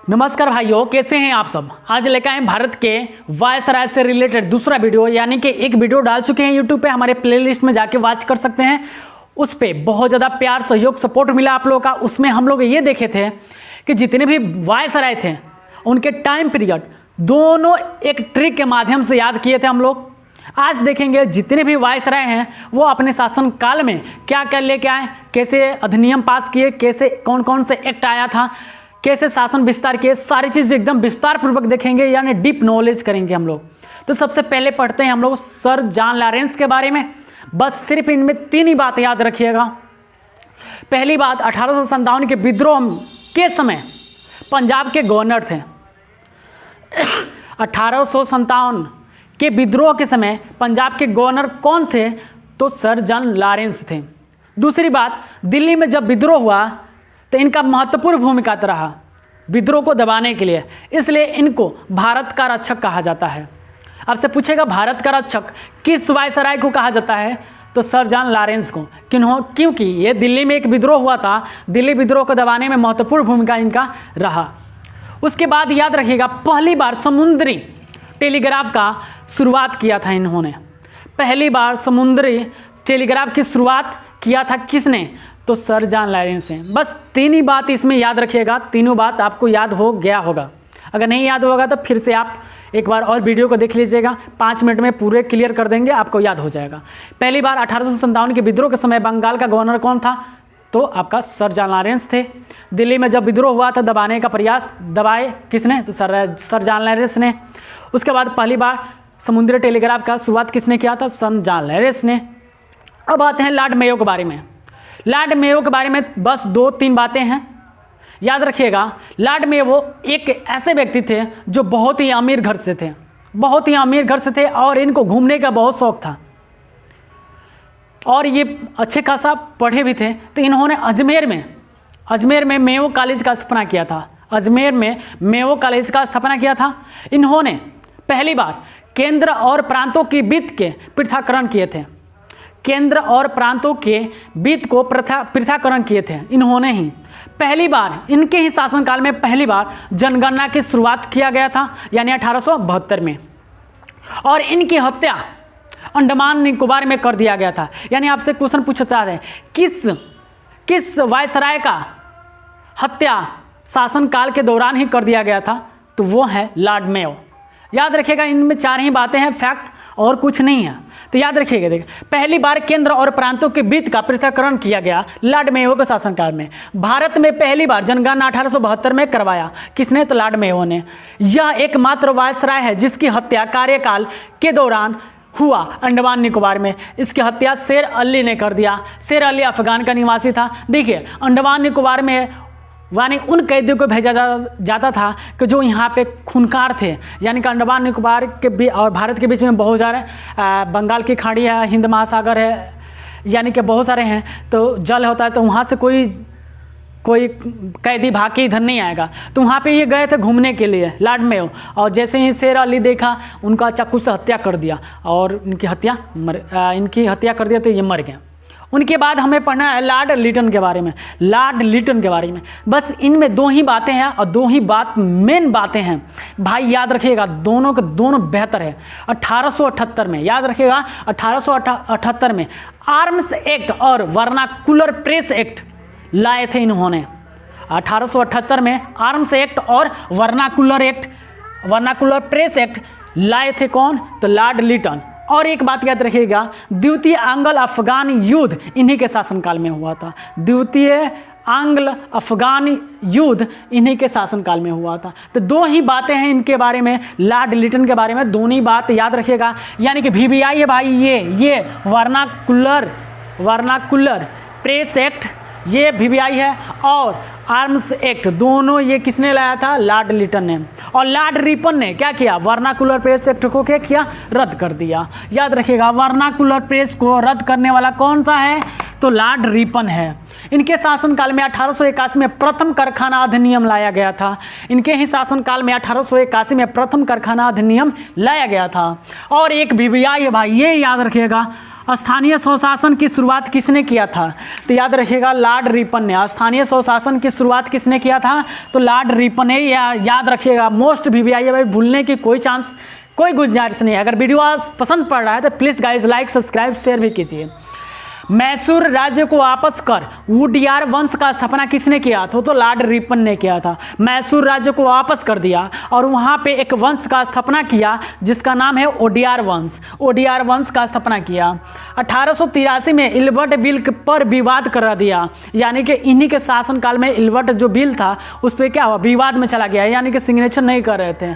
नमस्कार भाइयों, कैसे हैं आप सब। आज लेकर आए भारत के वायसराय से रिलेटेड दूसरा वीडियो, यानी कि एक वीडियो डाल चुके हैं यूट्यूब पे, हमारे प्लेलिस्ट में जाके वॉच कर सकते हैं। उस पे बहुत ज़्यादा प्यार, सहयोग, सपोर्ट मिला आप लोगों का। उसमें हम लोग ये देखे थे कि जितने भी वायसराय थे उनके टाइम पीरियड दोनों एक ट्रिक के माध्यम से याद किए थे हम लोग। आज देखेंगे जितने भी वायसराय हैं वो अपने शासन काल में क्या क्या लेके आए, कैसे अधिनियम पास किए, कैसे कौन कौन से एक्ट आया था, कैसे शासन विस्तार किए, सारी चीज़ एकदम विस्तार पूर्वक देखेंगे, यानी डीप नॉलेज करेंगे हम लोग। तो सबसे पहले पढ़ते हैं हम लोग सर जॉन लॉरेंस के बारे में। बस सिर्फ इनमें 3 ही बात याद रखिएगा। पहली बात, 1857 के विद्रोह के समय पंजाब के गवर्नर थे। 1857 के विद्रोह के समय पंजाब के गवर्नर कौन थे? तो सर जॉन लॉरेंस थे। दूसरी बात, दिल्ली में जब विद्रोह हुआ तो इनका महत्वपूर्ण भूमिका रहा विद्रोह को दबाने के लिए, इसलिए इनको भारत का रक्षक कहा जाता है। आपसे पूछेगा भारत का रक्षक किस वायसराय को कहा जाता है? तो सर जॉन लॉरेंस को। क्योंकि ये दिल्ली में एक विद्रोह हुआ था, दिल्ली विद्रोह को दबाने में महत्वपूर्ण भूमिका इनका रहा। उसके बाद याद रखिएगा, पहली बार समुद्री टेलीग्राफ का शुरुआत किया था इन्होंने। पहली बार समुद्री टेलीग्राफ की शुरुआत किया था किसने? तो सर जॉन लॉरेंस ने। बस 3 ही बात इसमें याद रखिएगा, तीनों बात आपको याद हो गया होगा। अगर नहीं याद होगा तो फिर से आप एक बार और वीडियो को देख लीजिएगा, 5 मिनट में पूरे क्लियर कर देंगे, आपको याद हो जाएगा। पहली बार 1857 के विद्रोह के समय बंगाल का गवर्नर कौन था? तो आपका सर जॉन लॉरेंस थे। दिल्ली में जब विद्रोह हुआ था दबाने का प्रयास दबाए किसने? तो सर जॉन लॉरेंस ने। उसके बाद पहली बार समुद्री टेलीग्राफ का शुरुआत किसने किया था? सर जॉन लॉरेंस ने। अब आते हैं लॉर्ड मेयो के बारे में। लॉर्ड मेयो के बारे में बस 2-3 बातें हैं, याद रखिएगा। लॉर्ड मेयो एक ऐसे व्यक्ति थे जो बहुत ही अमीर घर से थे, बहुत ही अमीर घर से थे, और इनको घूमने का बहुत शौक था और ये अच्छे खासा पढ़े भी थे। तो इन्होंने अजमेर में मेयो कॉलेज का स्थापना किया था। अजमेर में मेयो कॉलेज का स्थापना किया था। इन्होंने पहली बार केंद्र और प्रांतों की वित्त के पृथक्करण किए थे। केंद्र और प्रांतों के वित्त को पृथक्करण किए थे इन्होंने ही। पहली बार इनके ही शासनकाल में पहली बार जनगणना की शुरुआत किया गया था, यानी 1872 में। और इनकी हत्या अंडमान निकोबार में कर दिया गया था। यानी आपसे क्वेश्चन पूछता है किस वायसराय का हत्या शासनकाल के दौरान ही कर दिया गया था? तो वो है लॉर्ड मेयो। याद रखिएगा, इनमें 4 ही बातें हैं, फैक्ट और कुछ नहीं है। तो याद रखिएगा, देखिए पहली बार केंद्र और प्रांतों के वित्त का पृथक्करण किया गया लॉर्ड मेयो के शासनकाल में। भारत में पहली बार जनगणना 1872 में करवाया किसने? तो लॉर्ड मेयो ने। यह एकमात्र वायसराय है जिसकी हत्या कार्यकाल के दौरान हुआ अंडमान निकोबार में। इसकी हत्या शेर अली ने कर दिया। शेर अली अफगान का निवासी था। देखिए अंडमान निकोबार में यानी उन कैदियों को भेजा जाता था कि जो यहाँ पे खूनखार थे, यानी कि अंडमान निकोबार के और भारत के बीच में बहुत सारे बंगाल की खाड़ी है, हिंद महासागर है, यानी कि बहुत सारे हैं, तो जल होता है, तो वहाँ से कोई कैदी भाग के इधर नहीं आएगा। तो वहाँ पे ये गए थे घूमने के लिए लॉर्ड मेयो, और जैसे ही शेर अली देखा उनका चाकू से हत्या कर दिया और इनकी हत्या कर दिया, तो ये मर गए। उनके बाद हमें पढ़ना है लॉर्ड लिटन के बारे में। लॉर्ड लिटन के बारे में बस इनमें 2 ही बातें हैं, और 2 ही मेन बातें हैं भाई, याद रखिएगा। दोनों के दोनों बेहतर है। 1878 में, याद रखिएगा, 1878 में आर्म्स एक्ट और वर्नाकुलर प्रेस एक्ट लाए थे इन्होंने। 1878 में आर्म्स एक्ट और वर्नाकुलर प्रेस एक्ट लाए थे कौन? तो लॉर्ड लिटन। और एक बात याद रखिएगा, द्वितीय आंग्ल अफगान युद्ध इन्हीं के शासनकाल में हुआ था। द्वितीय आंग्ल अफगान युद्ध इन्हीं के शासनकाल में हुआ था। तो 2 ही बातें हैं इनके बारे में, लॉर्ड लिटन के बारे में। दोनों ही बात याद रखिएगा, यानी कि VBI है भाई, ये वर्नाकुलर प्रेस एक्ट ये VBI है, और आर्म्स एक्ट दोनों ये किसने लाया था? लॉर्ड लिटन ने। और लॉर्ड रिपन ने क्या किया? वर्नाकुलर प्रेस एक्ट को क्या किया? रद्द कर दिया। याद रखिएगा, वर्नाकुलर प्रेस को रद्द करने वाला कौन सा है? तो लॉर्ड रिपन है। इनके शासनकाल में 1881 में प्रथम कारखाना अधिनियम लाया गया था। इनके ही शासनकाल में 1881 में प्रथम कारखाना अधिनियम लाया गया था। और एक VBI है भाई, ये याद रखिएगा, स्थानीय स्वशासन की शुरुआत किसने किया था? तो याद रखिएगा लॉर्ड रिपन ने। स्थानीय स्वशासन की शुरुआत किसने किया था? तो लॉर्ड रिपन ने। याद रखिएगा, मोस्ट वीवीआई है भाई, भूलने की कोई गुंजाइश नहीं है। अगर वीडियो आज पसंद पड़ रहा है तो please guys like subscribe share भी कीजिए। मैसूर राज्य को वापस कर वुडियार वंश का स्थापना किसने किया था? तो लॉर्ड रिपन ने किया था। मैसूर राज्य को वापस कर दिया और वहाँ पे एक वंश का स्थापना किया जिसका नाम है ओडियार वंश। ओडियार वंश का स्थापना किया। 1883 में इल्बर्ट बिल पर विवाद करा दिया, यानी कि इन्हीं के शासनकाल में इल्बर्ट जो बिल था उस पर क्या हुआ, विवाद में चला गया, यानी कि सिग्नेचर नहीं कर रहे थे।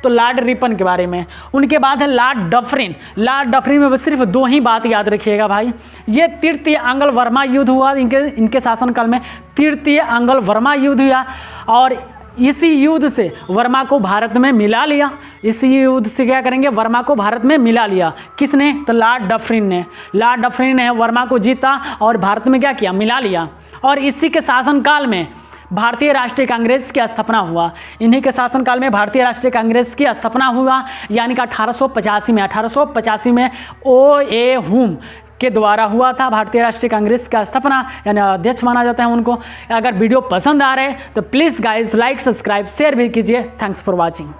तो लॉर्ड रिपन के बारे में। उनके बाद है लॉर्ड डफरिन। लॉर्ड डफरिन में सिर्फ 2 ही बात याद रखिएगा भाई। ये तृतीय आंग्ल वर्मा युद्ध हुआ इनके शासनकाल में। तृतीय आंग्ल वर्मा युद्ध हुआ और इसी युद्ध से वर्मा को भारत में मिला लिया। इसी युद्ध से क्या करेंगे, वर्मा को भारत में मिला लिया। किसने? तो लॉर्ड डफरिन ने। लॉर्ड डफरिन ने वर्मा को जीता और भारत में क्या किया, मिला लिया। और इसी के शासनकाल में भारतीय राष्ट्रीय कांग्रेस की स्थापना हुआ। इन्हीं के शासनकाल में भारतीय राष्ट्रीय कांग्रेस की स्थापना हुआ, यानी कि 1885 में ओ.ए. हुम के द्वारा हुआ था भारतीय राष्ट्रीय कांग्रेस का स्थापना, यानी अध्यक्ष माना जाता है उनको। अगर वीडियो पसंद आ रहे तो please guys like subscribe share भी कीजिए। Thanks for watching.